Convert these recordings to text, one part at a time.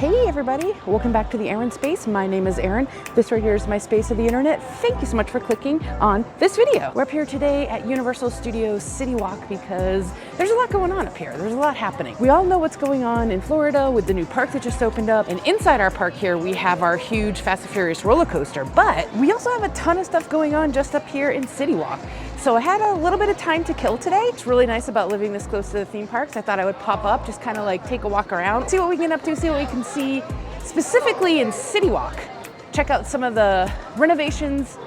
Hey everybody, welcome back to TheErinSpace. My name is Erin. This right here is my space of the internet. Thank you so much for clicking on this video. We're up here today at Universal Studios CityWalk because there's a lot going on up here. There's a lot happening. We all know what's going on in Florida with the new park that just opened up. And inside our park here, we have our huge Fast and Furious roller coaster. But we also have a ton of stuff going on just up here in CityWalk. So I had a little bit of time to kill today. It's really nice about living this close to the theme parks. I thought I would pop up, just kind of like take a walk around, see what we can get up to, see what we can see specifically in CityWalk. Check out some of the renovations,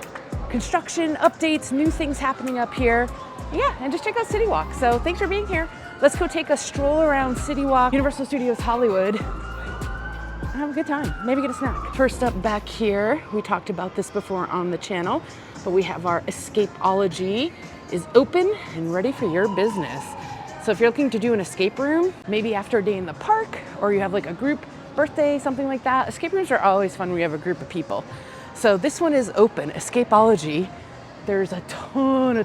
construction updates, new things happening up here. Yeah, and just check out CityWalk. So thanks for being here. Let's go take a stroll around CityWalk, Universal Studios Hollywood, and have a good time. Maybe get a snack. First up back here, we talked about this before on the channel, but we have our Escapeology is open and ready for your business. So if you're looking to do an escape room, maybe after a day in the park, or you have like a group birthday, something like that, escape rooms are always fun when you have a group of people. So this one is open, Escapeology. There's a ton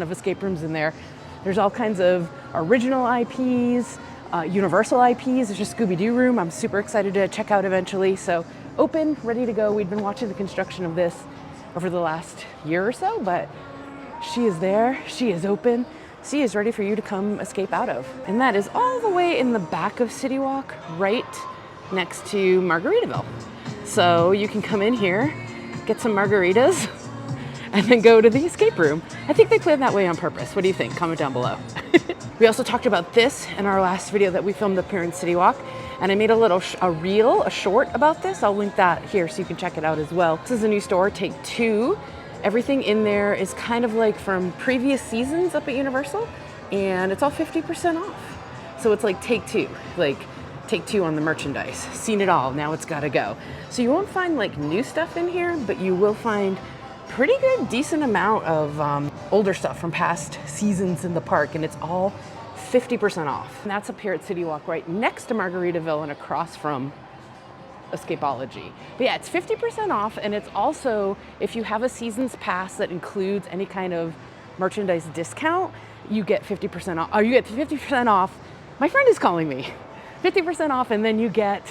of escape rooms in there. There's all kinds of original IPs, Universal IPs. There's just Scooby-Doo room I'm super excited to check out eventually. So open, ready to go. We've been watching the construction of this over the last year or so, but she is there, she is open, she is ready for you to come escape out of. And that is all the way in the back of CityWalk, right next to Margaritaville. So you can come in here, get some margaritas, and then go to the escape room. I think they planned that way on purpose. What do you think? Comment down below. We also talked about this in our last video that we filmed up here in CityWalk, and I made a short about this. I'll link that here so you can check it out as well. This is a new store, Take Two. Everything in there is kind of like from previous seasons up at Universal, and it's all 50% off. So it's like Take Two, like Take Two on the merchandise. Seen it all, now it's gotta go. So you won't find like new stuff in here, but you will find pretty good, decent amount of older stuff from past seasons in the park, and it's all 50% off. And that's up here at CityWalk, right next to Margaritaville and across from Escapeology. But yeah, it's 50% off, and it's also, if you have a season's pass that includes any kind of merchandise discount, you get 50% off. Oh, you get 50% off. My friend is calling me. 50% off, and then you get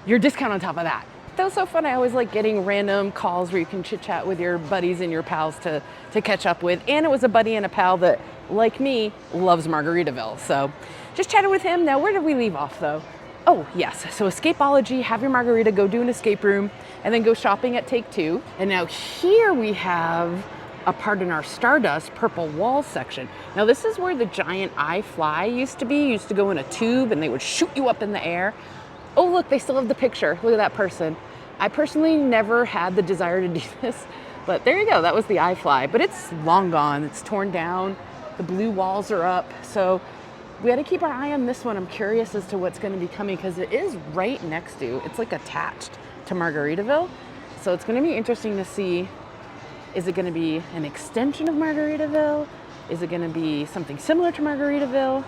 your discount on top of that. That was so fun. I always like getting random calls where you can chit chat with your buddies and your pals to catch up with. And it was a buddy and a pal that, like me, loves Margaritaville. So just chatted with him. Now, where did we leave off though? Oh yes, so Escapeology, have your margarita, go do an escape room, and then go shopping at Take Two. And now here we have a part in our Stardust purple wall section. Now this is where the giant iFly used to be. You used to go in a tube and they would shoot you up in the air. Oh look, they still have the picture. Look at that person. I personally never had the desire to do this, but there you go, that was the iFly. But it's long gone, it's torn down, the blue walls are up. So we gotta keep our eye on this one. I'm curious as to what's gonna be coming because it is right next to, it's like attached to Margaritaville. So it's gonna be interesting to see, is it gonna be an extension of Margaritaville? Is it gonna be something similar to Margaritaville?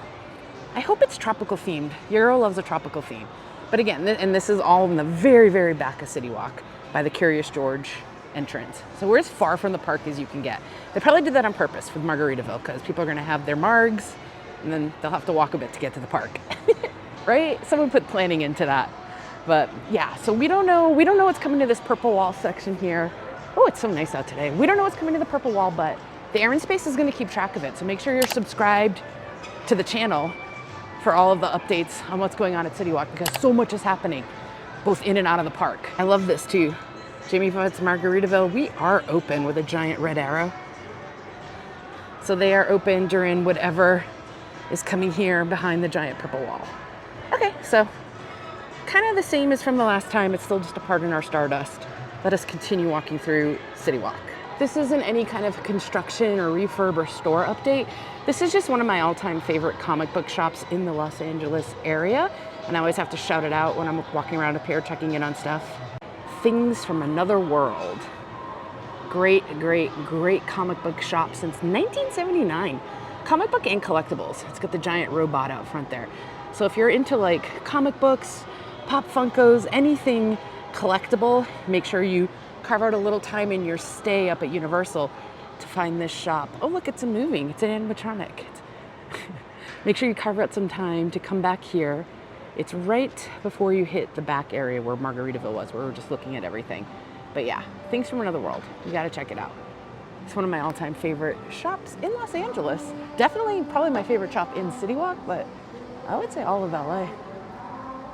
I hope it's tropical themed. Your girl loves a tropical theme. But again, and this is all in the very, very back of CityWalk by the Curious George entrance. So we're as far from the park as you can get. They probably did that on purpose with Margaritaville because people are gonna have their margs and then they'll have to walk a bit to get to the park, right? Someone put planning into that. But yeah, so we don't know what's coming to this purple wall section here. Oh, it's so nice out today. We don't know what's coming to the purple wall, but TheErinSpace is gonna keep track of it. So make sure you're subscribed to the channel for all of the updates on what's going on at CityWalk because so much is happening, both in and out of the park. I love this too. Jamie Foote's Margaritaville, we are open with a giant red arrow. So they are open during whatever is coming here behind the giant purple wall. Okay, so kind of the same as from the last time. It's still just a part in our Stardust. Let us continue walking through CityWalk. This isn't any kind of construction or refurb or store update. This is just one of my all-time favorite comic book shops in the Los Angeles area. And I always have to shout it out when I'm walking around up here checking in on stuff. Things from Another World. Great comic book shop since 1979. Comic book and collectibles. It's got the giant robot out front there. So if you're into like comic books, Pop Funkos, anything collectible, make sure you carve out a little time in your stay up at Universal to find this shop. Oh look, it's moving. It's an animatronic. Make sure you carve out some time to come back here It's right before you hit the back area where Margaritaville was, where we were just looking at everything. But yeah, things from another world. You gotta check it out. It's one of my all-time favorite shops in Los Angeles. Definitely, probably my favorite shop in CityWalk, but I would say all of LA.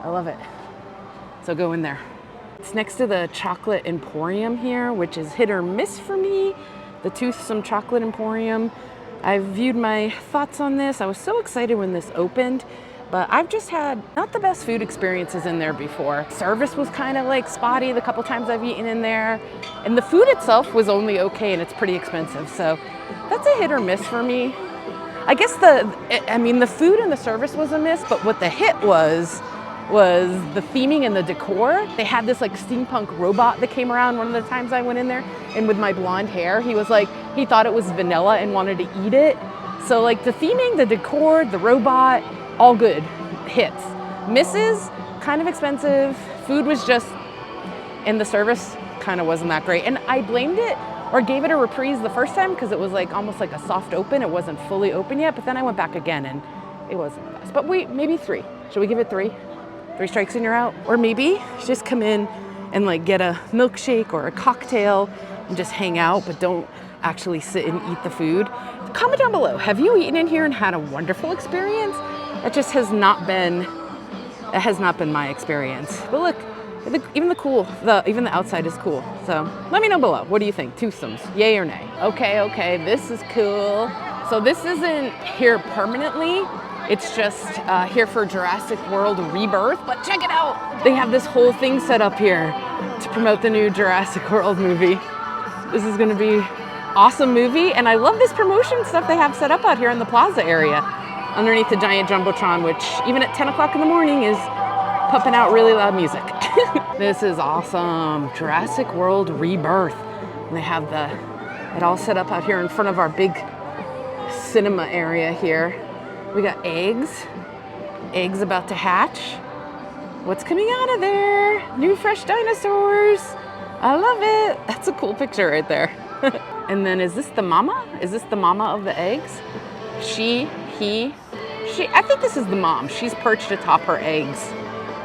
I love it. So go in there. It's next to the Chocolate Emporium here, which is hit or miss for me. The Toothsome Chocolate Emporium. I've viewed my thoughts on this. I was so excited when this opened, but I've just had not the best food experiences in there before. Service was kind of like spotty the couple times I've eaten in there, and the food itself was only okay, and it's pretty expensive. So that's a hit or miss for me. I guess the food and the service was a miss, but what the hit was the theming and the decor. They had this like steampunk robot that came around one of the times I went in there, and with my blonde hair, he was like, he thought it was vanilla and wanted to eat it. So like the theming, the decor, the robot, all good hits. Misses, kind of expensive. Food was just, and the service kind of wasn't that great. And I blamed it or gave it a reprise the first time because it was like almost like a soft open. It wasn't fully open yet, but then I went back again and it wasn't the best. But maybe 3. Should we give it 3? 3 strikes and you're out? Or maybe just come in and like get a milkshake or a cocktail and just hang out, but don't actually sit and eat the food. Comment down below. Have you eaten in here and had a wonderful experience? That just has not been my experience. But look, even the outside is cool. So let me know below. What do you think? Toothsomes, yay or nay? Okay, this is cool. So this isn't here permanently. It's just here for Jurassic World Rebirth, but check it out. They have this whole thing set up here to promote the new Jurassic World movie. This is gonna be awesome movie, and I love this promotion stuff they have set up out here in the Plaza area underneath the giant Jumbotron, which even at 10 o'clock in the morning is pumping out really loud music. This is awesome. Jurassic World Rebirth. And they have it all set up out here in front of our big cinema area here. We got eggs about to hatch. What's coming out of there? New fresh dinosaurs. I love it. That's a cool picture right there. And then is this the mama? Is this the mama of the eggs? She, I think this is the mom. She's perched atop her eggs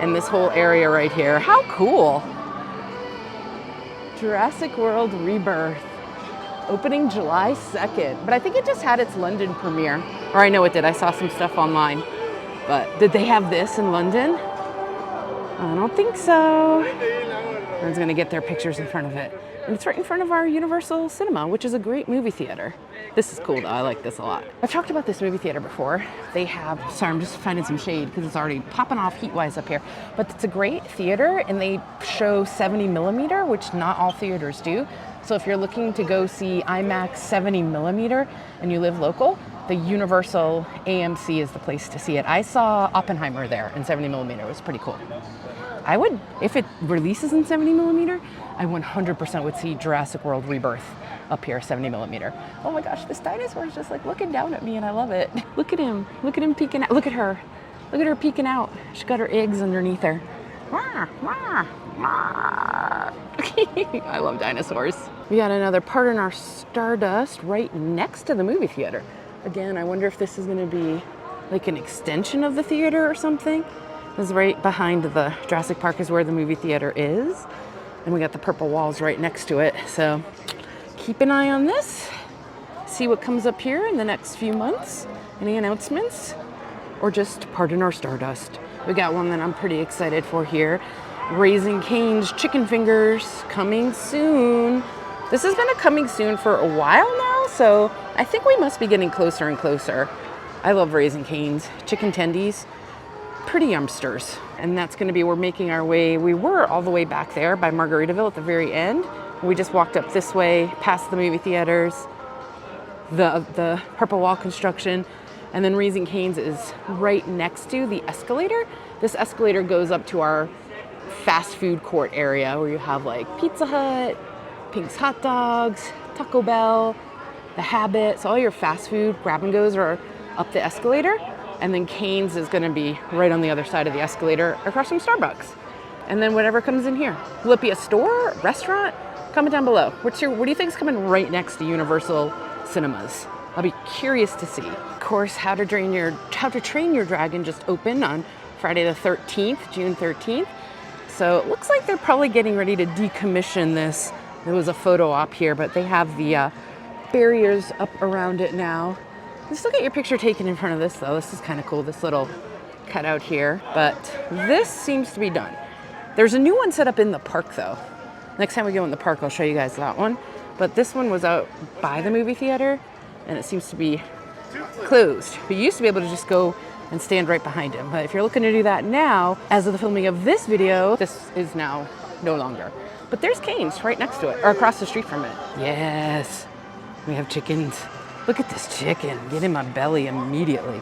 in this whole area right here. How cool. Jurassic World Rebirth. Opening July 2nd. But I think it just had its London premiere. Or I know it did. I saw some stuff online. But did they have this in London? I don't think so. Everyone's gonna get their pictures in front of it. And it's right in front of our Universal Cinema, which is a great movie theater. This is cool though, I like this a lot. I've talked about this movie theater before. They have, sorry, I'm just finding some shade because it's already popping off heat-wise up here. But it's a great theater and they show 70mm, which not all theaters do. So if you're looking to go see IMAX 70mm and you live local, the Universal AMC is the place to see it. I saw Oppenheimer there in 70mm, it was pretty cool. I would, if it releases in 70mm, I 100% would see Jurassic World Rebirth up here, 70mm. Oh my gosh, this dinosaur is just like looking down at me and I love it. Look at him peeking out. Look at her peeking out. She got her eggs underneath her. I love dinosaurs. We got another Pardon Our Stardust right next to the movie theater. Again, I wonder if this is gonna be like an extension of the theater or something. This is right behind the Jurassic Park is where the movie theater is. And we got the purple walls right next to it. So keep an eye on this. See what comes up here in the next few months. Any announcements? Or just Pardon Our Stardust. We got one that I'm pretty excited for here. Raising Cane's Chicken Fingers coming soon. This has been a coming soon for a while now, so I think we must be getting closer and closer. I love Raising Cane's chicken tendies. Pretty yumpsters. And that's gonna be, we're making our way, we were all the way back there by Margaritaville at the very end. We just walked up this way, past the movie theaters, the purple wall construction, and then Raising Cane's is right next to the escalator. This escalator goes up to our fast food court area where you have like Pizza Hut, Pink's Hot Dogs, Taco Bell, The Habit. So all your fast food grab and goes are up the escalator. And then Cane's is gonna be right on the other side of the escalator across from Starbucks. And then whatever comes in here. Will it be a store, restaurant? Comment down below. What do you think is coming right next to Universal Cinemas? I'll be curious to see. Of course, How to Train Your Dragon just opened on Friday the 13th, June 13th. So it looks like they're probably getting ready to decommission this. There was a photo op here, but they have the barriers up around it now. Just look at your picture taken in front of this though. This is kind of cool, this little cutout here. But this seems to be done. There's a new one set up in the park though. Next time we go in the park, I'll show you guys that one. But this one was out by the movie theater and it seems to be closed. But you used to be able to just go and stand right behind him. But if you're looking to do that now, as of the filming of this video, this is now no longer. But there's Cane's right next to it, or across the street from it. Yes, we have chickens. Look at this chicken, get in my belly immediately.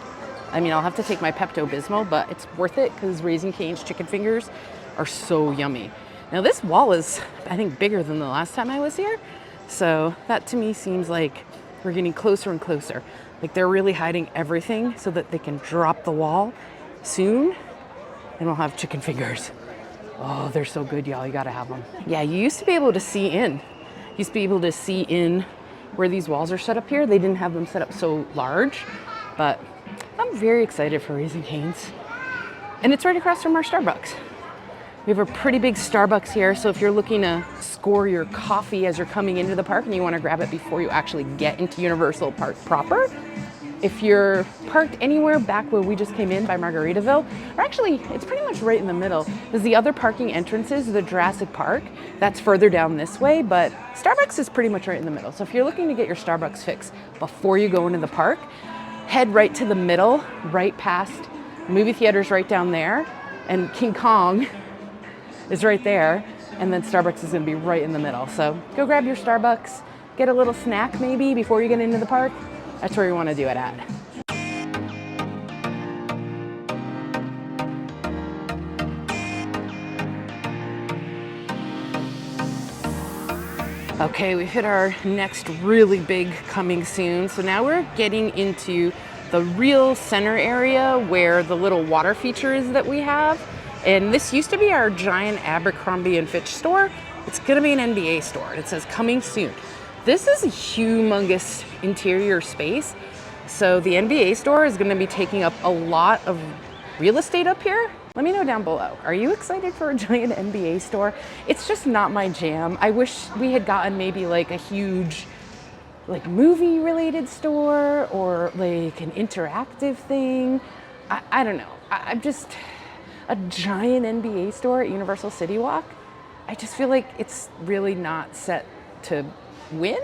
I mean, I'll have to take my Pepto-Bismol, but it's worth it because Raising Cane's chicken fingers are so yummy. Now this wall is, I think, bigger than the last time I was here. So that to me seems like we're getting closer and closer. Like they're really hiding everything so that they can drop the wall soon and we'll have chicken fingers. Oh, they're so good, y'all. You gotta have them. Yeah, you used to be able to see in. You used to be able to see in where these walls are set up here. They didn't have them set up so large, but I'm very excited for Raising Cane's. And it's right across from our Starbucks. We have a pretty big Starbucks here, so if you're looking to score your coffee as you're coming into the park and you want to grab it before you actually get into Universal Park proper, if you're parked anywhere back where we just came in by Margaritaville, or actually it's pretty much right in the middle, because the other parking entrances, the Jurassic Park, that's further down this way, but Starbucks is pretty much right in the middle. So if you're looking to get your Starbucks fix before you go into the park, head right to the middle, right past movie theaters right down there, and King Kong is right there, and then Starbucks is gonna be right in the middle. So go grab your Starbucks, get a little snack maybe before you get into the park. That's where you wanna do it at. Okay, we've hit our next really big coming soon. So now we're getting into the real center area where the little water feature is that we have. And this used to be our giant Abercrombie & Fitch store. It's gonna be an NBA store. It says coming soon. This is a humongous interior space. So the NBA store is gonna be taking up a lot of real estate up here. Let me know down below. Are you excited for a giant NBA store? It's just not my jam. I wish we had gotten maybe like a huge like movie related store or like an interactive thing. I don't know. I'm just, a giant NBA store at Universal CityWalk, I just feel like it's really not set to win,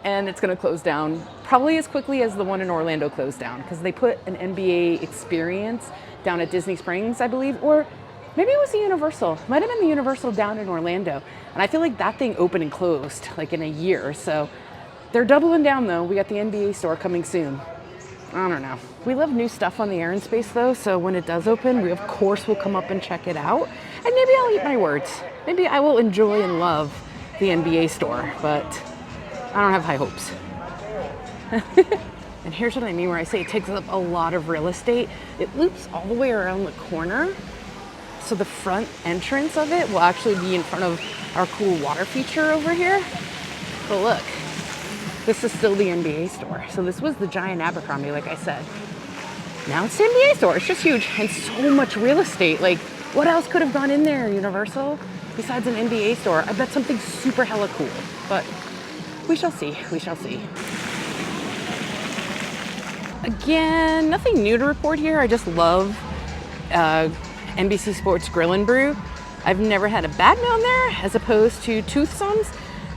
and it's gonna close down probably as quickly as the one in Orlando closed down, because they put an NBA experience down at Disney Springs, I believe, or maybe it was the Universal. It might have been the Universal down in Orlando, and I feel like that thing opened and closed like in a year. So they're doubling down though. We got the NBA store coming soon. I don't know. We love new stuff on the TheErinSpace though, so when it does open, we of course will come up and check it out. And maybe I'll eat my words. Maybe I will enjoy and love the NBA store, but I don't have high hopes. And here's what I mean where I say it takes up a lot of real estate. It loops all the way around the corner. So the front entrance of it will actually be in front of our cool water feature over here. But look. This is still the NBA store. So this was the giant Abercrombie, like I said. Now it's the NBA store. It's just huge and so much real estate. Like, what else could have gone in there, Universal, besides an NBA store? I bet something super hella cool, but we shall see. We shall see. Again, nothing new to report here. I just love NBC Sports Grill and Brew. I've never had a bad meal there as opposed to Toothsome's.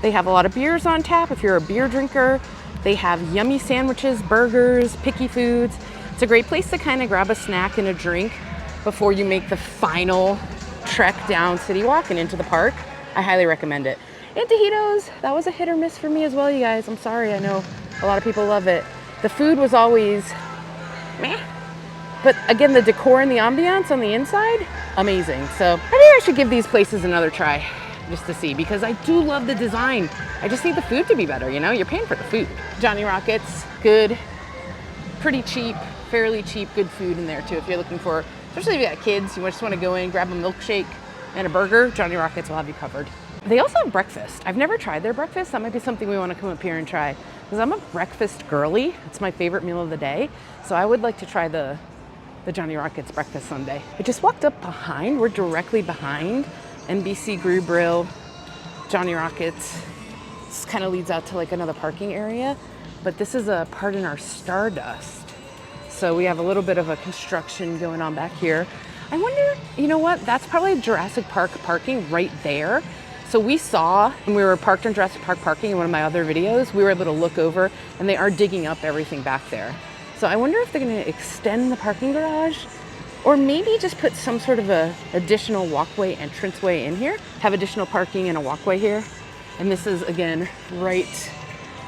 They have a lot of beers on tap if you're a beer drinker. They have yummy sandwiches, burgers, picky foods. It's a great place to kind of grab a snack and a drink before you make the final trek down CityWalk and into the park. I highly recommend it. And tajitos, that was a hit or miss for me as well, you guys. I'm sorry, I know a lot of people love it. The food was always meh. But again, the decor and the ambiance on the inside, amazing. So maybe I should give these places another try. Just to see, because I do love the design. I just need the food to be better, you know? You're paying for the food. Johnny Rockets, good, pretty cheap, fairly cheap, good food in there too. If you're looking for, especially if you got kids, you just want to go in, grab a milkshake and a burger, Johnny Rockets will have you covered. They also have breakfast. I've never tried their breakfast. That might be something we want to come up here and try, because I'm a breakfast girly. It's my favorite meal of the day. So I would like to try the the Johnny Rockets breakfast sundae. I just walked up behind, we're directly behind NBC Grill, Johnny Rockets. This kind of leads out to like another parking area, but this is a part in our Stardust. So we have a little bit of a construction going on back here. I wonder, you know what? That's probably Jurassic Park parking right there. So we saw when we were parked in Jurassic Park parking in one of my other videos, we were able to look over and they are digging up everything back there. So I wonder if they're gonna extend the parking garage or maybe just put some sort of a additional walkway entranceway in here, have additional parking and a walkway here. And this is again, right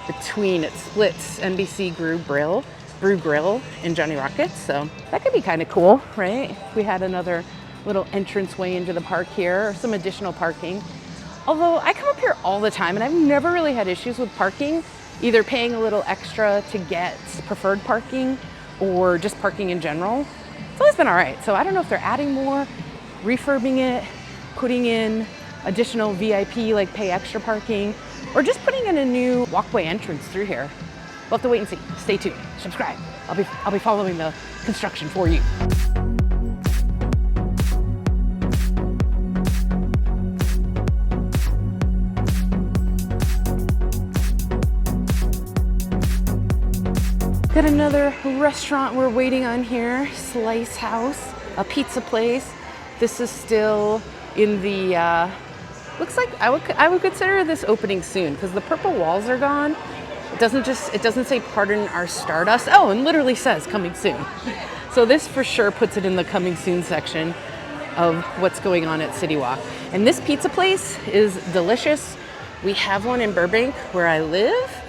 between, it splits NBC Brew Grill and Johnny Rockets. So that could be kind of cool, right? If we had another little entranceway into the park here or some additional parking. Although I come up here all the time and I've never really had issues with parking, either paying a little extra to get preferred parking or just parking in general. It's always been all right. So I don't know if they're adding more, refurbing it, putting in additional VIP, like pay extra parking, or just putting in a new walkway entrance through here. We'll have to wait and see. Stay tuned, subscribe. I'll be following the construction for you. Got another restaurant we're waiting on here, Slice House, a pizza place. This is still in the, looks like I would consider this opening soon because the purple walls are gone. It doesn't say pardon our Stardust. Oh, and literally says coming soon. So this for sure puts it in the coming soon section of what's going on at CityWalk. And this pizza place is delicious. We have one in Burbank where I live.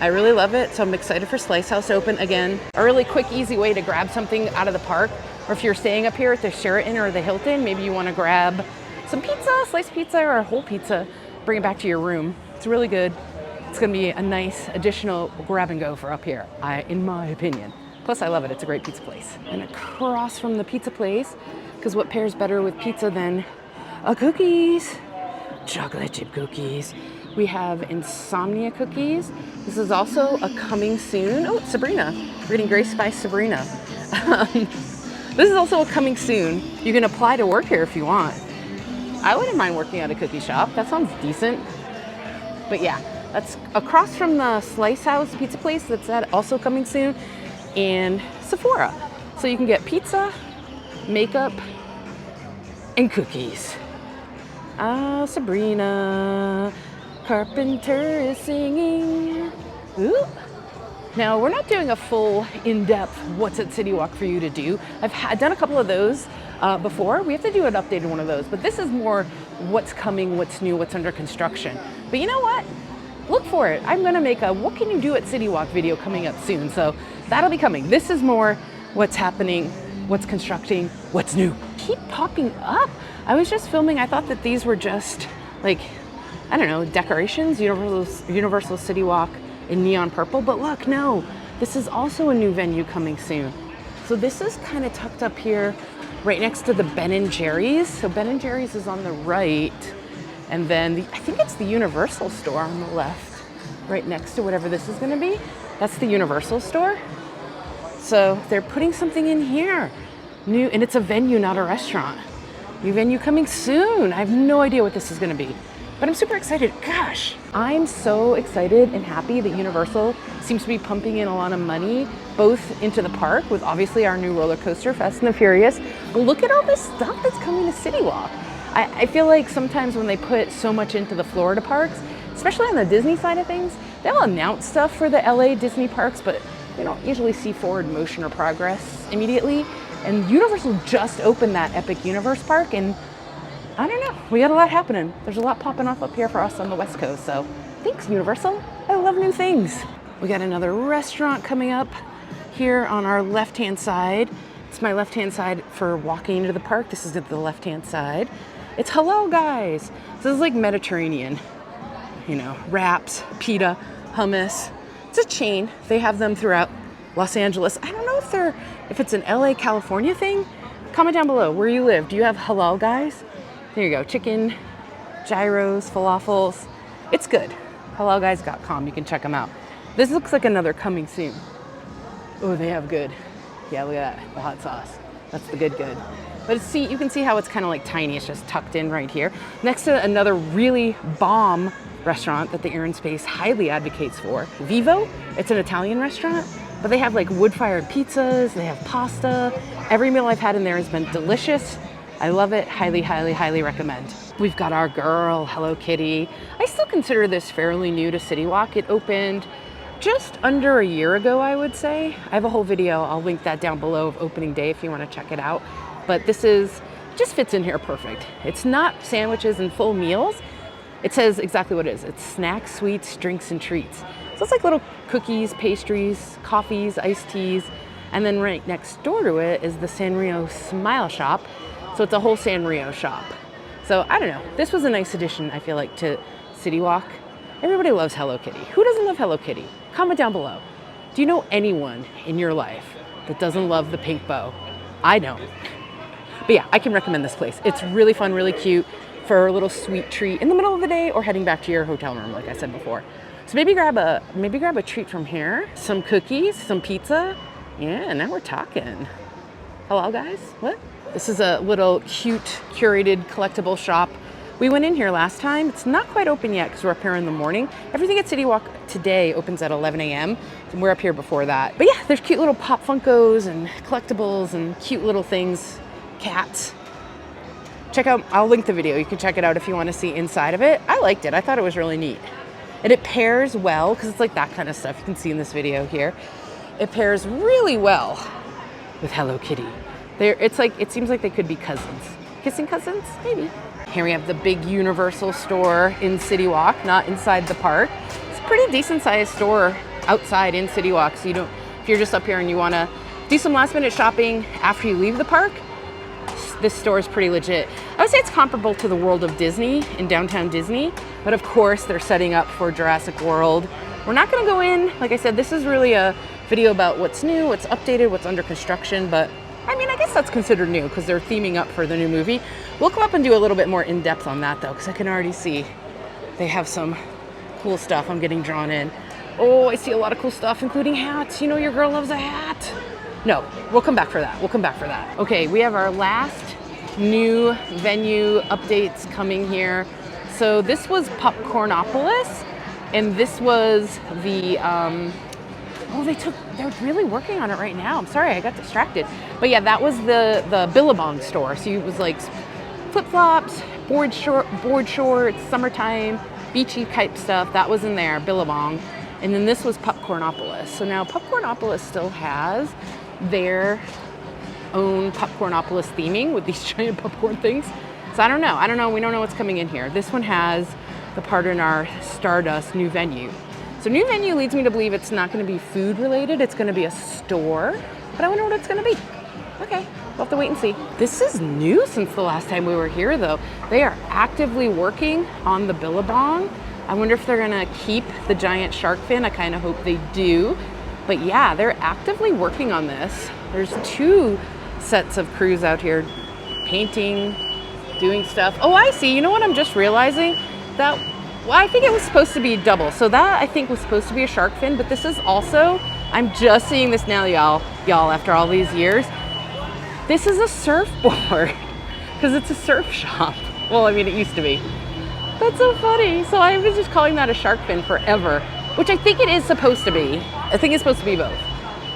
I really love it, so I'm excited for Slice House to open again. A really quick, easy way to grab something out of the park, or if you're staying up here at the Sheraton or the Hilton, maybe you want to grab some pizza, sliced pizza, or a whole pizza, bring it back to your room. It's really good. It's gonna be a nice additional grab and go for up here, in my opinion. Plus, I love it, it's a great pizza place. And across from the pizza place, because what pairs better with pizza than cookies? Chocolate chip cookies. We have Insomnia cookies. This is also a coming soon. Oh, it's Sabrina. We're getting graced by Sabrina. This is also a coming soon. You can apply to work here if you want. I wouldn't mind working at a cookie shop. That sounds decent. But yeah, that's across from the Slice House pizza place that's also coming soon, and Sephora. So you can get pizza, makeup, and cookies. Ah, Sabrina. Carpenter is singing. Ooh. Now, we're not doing a full in-depth what's at CityWalk for you to do. I've done a couple of those before. We have to do an updated one of those, but this is more what's coming, what's new, what's under construction. But you know what? Look for it. I'm gonna make a what can you do at CityWalk video coming up soon. So that'll be coming. This is more what's happening, what's constructing, what's new. Keep popping up. I was just filming, I thought that these were just like, I don't know, decorations, Universal CityWalk in neon purple, but look, no, this is also a new venue coming soon. So this is kind of tucked up here, right next to the Ben & Jerry's. So Ben & Jerry's is on the right, and then I think it's the Universal store on the left, right next to whatever this is gonna be. That's the Universal store. So they're putting something in here, new, and it's a venue, not a restaurant. New venue coming soon. I have no idea what this is gonna be. But I'm super excited. Gosh, I'm so excited and happy that Universal seems to be pumping in a lot of money, both into the park with obviously our new roller coaster, Fast and the Furious. But look at all this stuff that's coming to CityWalk. I feel like sometimes when they put so much into the Florida parks, especially on the Disney side of things, they'll announce stuff for the LA Disney parks, but they don't usually see forward motion or progress immediately. And Universal just opened that Epic Universe park, and I don't know, we got a lot happening. There's a lot popping off up here for us on the West Coast, so thanks, Universal. I love new things. We got another restaurant coming up here on our left-hand side. It's my left-hand side for walking into the park. This is the left-hand side. It's Hello Guys. So this is like Mediterranean, you know, wraps, pita, hummus. It's a chain. They have them throughout Los Angeles. I don't know if it's an LA, California thing. Comment down below where you live. Do you have Hello Guys? There you go, chicken, gyros, falafels. It's good. HelloGuys.com, you can check them out. This looks like another coming soon. Oh, they have good. Yeah, look at that, the hot sauce. That's the good. But see, you can see how it's kind of like tiny. It's just tucked in right here. Next to another really bomb restaurant that the TheErinSpace highly advocates for. Vivo, it's an Italian restaurant, but they have like wood-fired pizzas, they have pasta. Every meal I've had in there has been delicious. I love it, highly recommend. We've got our girl, Hello Kitty. I still consider this fairly new to CityWalk. It opened just under a year ago, I would say. I have a whole video, I'll link that down below, of opening day if you want to check it out. But this just fits in here perfect. It's not sandwiches and full meals. It says exactly what it is. It's snacks, sweets, drinks, and treats. So it's like little cookies, pastries, coffees, iced teas. And then right next door to it is the Sanrio Smile Shop. So it's a whole Sanrio shop. So I don't know, this was a nice addition, I feel like, to CityWalk. Everybody loves Hello Kitty. Who doesn't love Hello Kitty? Comment down below. Do you know anyone in your life that doesn't love the pink bow? I don't. But yeah, I can recommend this place. It's really fun, really cute for a little sweet treat in the middle of the day or heading back to your hotel room, like I said before. So maybe grab a treat from here. Some cookies, some pizza. Yeah, now we're talking. Hello, guys. What? This is a little cute, curated collectible shop. We went in here last time. It's not quite open yet because we're up here in the morning. Everything at CityWalk today opens at 11 a.m. and we're up here before that. But yeah, there's cute little Pop Funkos and collectibles and cute little things. Cats. Check out, I'll link the video. You can check it out if you want to see inside of it. I liked it. I thought it was really neat. And it pairs well, because it's like that kind of stuff you can see in this video here. It pairs really well with Hello Kitty. It seems like they could be cousins. Kissing cousins? Maybe. Here we have the big Universal store in CityWalk, not inside the park. It's a pretty decent sized store outside in CityWalk, so if you're just up here and you want to do some last minute shopping after you leave the park, this store is pretty legit. I would say it's comparable to the World of Disney in downtown Disney, but of course they're setting up for Jurassic World. We're not gonna go in. Like I said, this is really a video about what's new, what's updated, what's under construction, but I mean, I guess that's considered new because they're theming up for the new movie. We'll come up and do a little bit more in depth on that though, because I can already see they have some cool stuff. I'm getting drawn in. Oh, I see a lot of cool stuff, including hats. You know your girl loves a hat. No, we'll come back for that. Okay, we have our last new venue updates coming here. So this was Popcornopolis, and this was the, they're really working on it right now. I'm sorry, I got distracted. But yeah, that was the Billabong store. So it was like flip-flops, board shorts, summertime, beachy type stuff. That was in there, Billabong. And then this was Popcornopolis. So now Popcornopolis still has their own Popcornopolis theming with these giant popcorn things. So I don't know, we don't know what's coming in here. This one has the part in our Stardust new venue. So new venue leads me to believe it's not gonna be food related, it's gonna be a store, but I wonder what it's gonna be. Okay, we'll have to wait and see. This is new since the last time we were here though. They are actively working on the Billabong. I wonder if they're gonna keep the giant shark fin. I kind of hope they do. But yeah, they're actively working on this. There's 2 sets of crews out here painting, doing stuff. Oh, I see. You know what I'm just realizing? Well, I think it was supposed to be double. So that I think was supposed to be a shark fin, but this is also, I'm just seeing this now, y'all, after all these years. This is a surfboard because it's a surf shop. Well, I mean, it used to be. That's so funny. So I was just calling that a shark fin forever, which I think it is supposed to be. I think it's supposed to be both.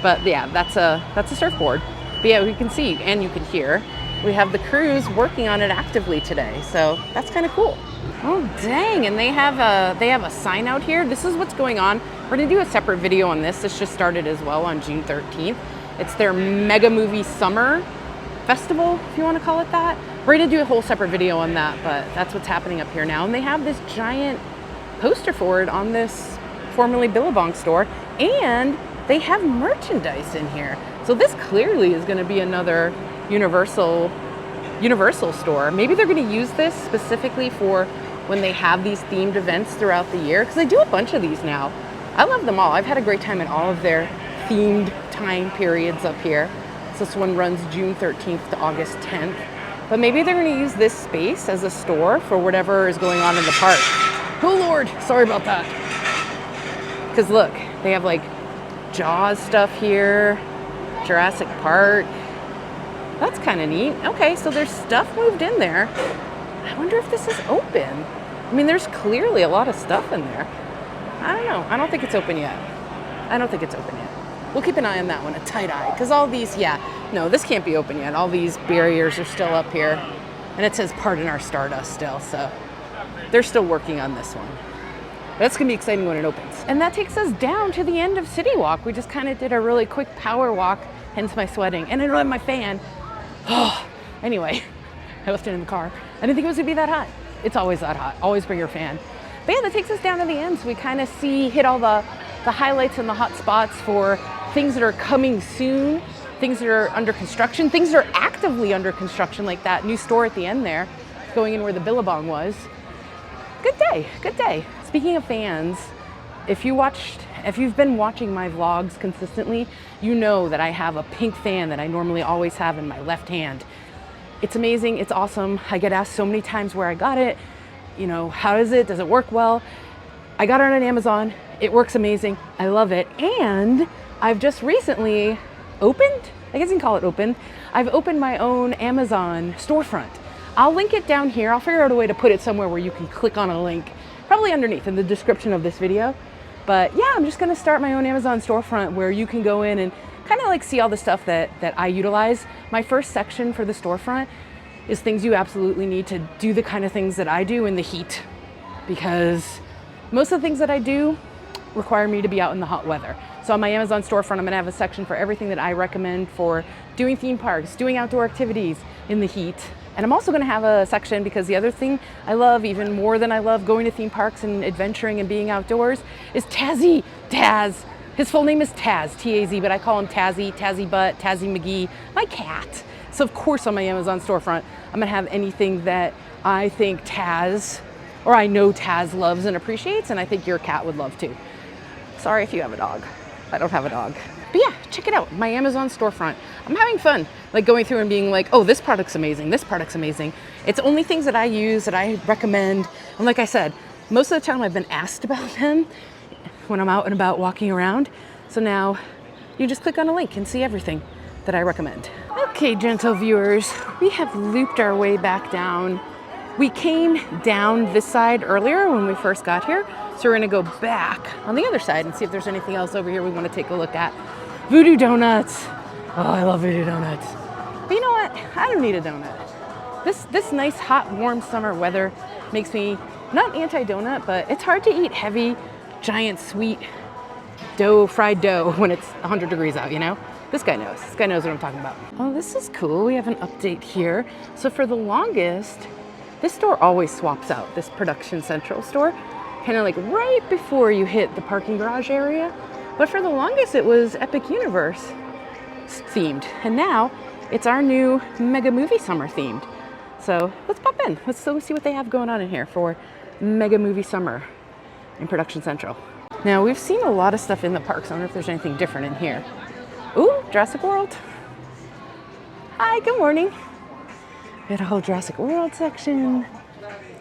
But yeah, that's a surfboard. But yeah, we can see and you can hear. We have the crews working on it actively today. So that's kind of cool. Oh dang, and they have a sign out here. This is what's going on. We're gonna do a separate video on this. This just started as well on June 13th. It's their Mega Movie Summer Festival, if you want to call it that. We're gonna do a whole separate video on that, but that's what's happening up here now. And they have this giant poster for it on this formerly Billabong store, and they have merchandise in here. So this clearly is gonna be another Universal store. Maybe they're gonna use this specifically for when they have these themed events throughout the year, because they do a bunch of these now. I love them all. I've had a great time at all of their themed time periods up here. So this one runs June 13th to August 10th. But maybe they're gonna use this space as a store for whatever is going on in the park. Oh Lord, sorry about that. Because look, they have like Jaws stuff here, Jurassic Park. That's kind of neat. Okay, so there's stuff moved in there. I wonder if this is open. I mean, there's clearly a lot of stuff in there. I don't know. I don't think it's open yet. I don't think it's open yet. We'll keep an eye on that one, a tight eye, because all these, yeah, no, this can't be open yet. All these barriers are still up here, and it says "Pardon our Stardust" still, so they're still working on this one. That's gonna be exciting when it opens. And that takes us down to the end of CityWalk. We just kind of did a really quick power walk, hence my sweating, and I don't have my fan. Oh, anyway, I left it in the car. I didn't think it was gonna be that hot. It's always that hot. Always bring your fan. But yeah, that takes us down to the end. So we kind of hit all the highlights and the hot spots for things that are coming soon, things that are under construction, things that are actively under construction, like that new store at the end there, going in where the Billabong was. Good day, good day. Speaking of fans, if you've been watching my vlogs consistently, you know that I have a pink fan that I normally always have in my left hand. It's amazing, it's awesome. I get asked so many times where I got it, you know, how is it, does it work well? I got it on Amazon, it works amazing, I love it, and I've just recently opened, I guess you can call it open, I've opened my own Amazon storefront. I'll link it down here, I'll figure out a way to put it somewhere where you can click on a link, probably underneath in the description of this video. But yeah, I'm just gonna start my own Amazon storefront where you can go in and kind of like see all the stuff that I utilize. My first section for the storefront is things you absolutely need to do the kind of things that I do in the heat, because most of the things that I do require me to be out in the hot weather. So on my Amazon storefront, I'm gonna have a section for everything that I recommend for doing theme parks, doing outdoor activities in the heat. And I'm also gonna have a section, because the other thing I love even more than I love going to theme parks and adventuring and being outdoors is Tazzy. Taz. His full name is Taz, T-A-Z, but I call him Tazzy, Tazzy Butt, Tazzy McGee, my cat. So of course on my Amazon storefront, I'm gonna have anything that I think Taz, or I know Taz loves and appreciates, and I think your cat would love too. Sorry if you have a dog. I don't have a dog. But yeah, check it out, my Amazon storefront. I'm having fun, like going through and being like, oh, this product's amazing, this product's amazing. It's only things that I use, that I recommend. And like I said, most of the time I've been asked about them when I'm out and about walking around. So now you just click on a link and see everything that I recommend. Okay, gentle viewers, we have looped our way back down. We came down this side earlier when we first got here. So we're gonna go back on the other side and see if there's anything else over here we wanna take a look at. Voodoo Donuts. Oh, I love Voodoo Donuts. But you know what? I don't need a donut. This nice, hot, warm summer weather makes me not anti-donut, but it's hard to eat heavy, giant, sweet dough, fried dough when it's 100 degrees out, you know? This guy knows. This guy knows what I'm talking about. Oh, this is cool. We have an update here. So for the longest, this store always swaps out, this Production Central store, kind of like right before you hit the parking garage area. But for the longest, it was Epic Universe themed. And now it's our new Mega Movie Summer themed. So let's pop in. Let's see what they have going on in here for Mega Movie Summer in Production Central. Now we've seen a lot of stuff in the parks. I wonder if there's anything different in here. Ooh, Jurassic World. Hi, good morning. We had a whole Jurassic World section,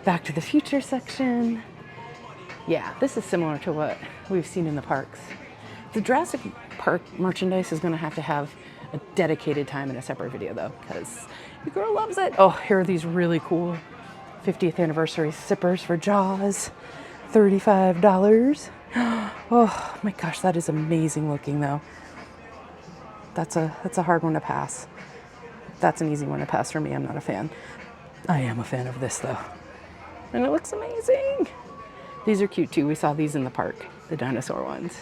Back to the Future section. Yeah, this is similar to what we've seen in the parks. The Jurassic Park merchandise is gonna have a dedicated time in a separate video though, because your girl loves it. Oh, here are these really cool 50th anniversary sippers for Jaws, $35. Oh my gosh, that is amazing looking though. That's a hard one to pass. That's an easy one to pass for me. I'm not a fan. I am a fan of this though. And it looks amazing. These are cute too. We saw these in the park, the dinosaur ones.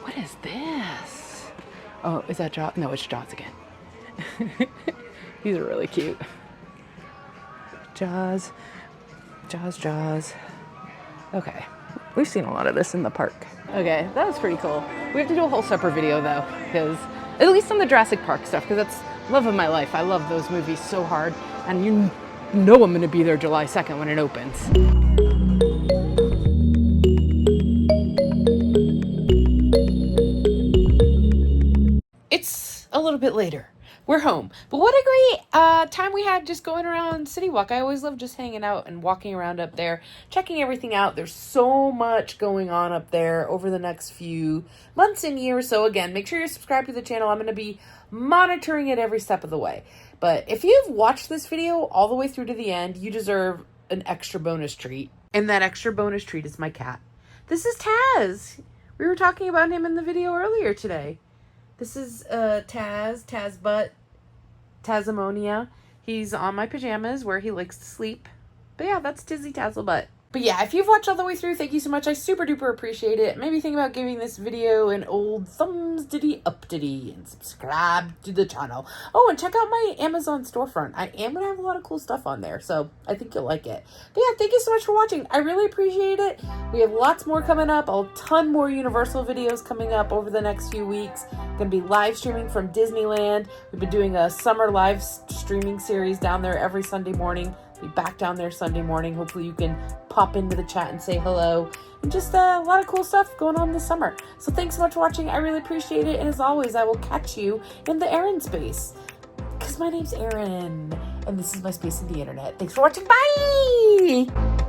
What is this? Oh, is that Jaws? No, it's Jaws again. These are really cute. Jaws, Jaws, Jaws. Okay, we've seen a lot of this in the park. Okay, that was pretty cool. We have to do a whole separate video though, because at least on the Jurassic Park stuff, because that's love of my life. I love those movies so hard, and you know I'm gonna be there July 2nd when it opens. It's a little bit later, we're home. But what a great time we had just going around CityWalk. I always love just hanging out and walking around up there, checking everything out. There's so much going on up there over the next few months and years. So again, make sure you're subscribed to the channel. I'm going to be monitoring it every step of the way. But if you've watched this video all the way through to the end, you deserve an extra bonus treat. And that extra bonus treat is my cat. This is Taz. We were talking about him in the video earlier today. This is Taz Butt, Tazimonia. He's on my pajamas where he likes to sleep. But yeah, that's Tizzy Tazzlebutt. But yeah, if you've watched all the way through, thank you so much. I super duper appreciate it. Maybe think about giving this video an old thumbs diddy up diddy and subscribe to the channel. Oh, and check out my Amazon storefront. I am going to have a lot of cool stuff on there, so I think you'll like it. But yeah, thank you so much for watching. I really appreciate it. We have lots more coming up, a ton more Universal videos coming up over the next few weeks. Going to be live streaming from Disneyland. We've been doing a summer live streaming series down there every Sunday morning. Be back down there Sunday morning. Hopefully you can pop into the chat and say hello. And just a lot of cool stuff going on this summer. So thanks so much for watching. I really appreciate it. And as always, I will catch you in the TheErinSpace. Because my name's Erin. And this is my space in the internet. Thanks for watching. Bye!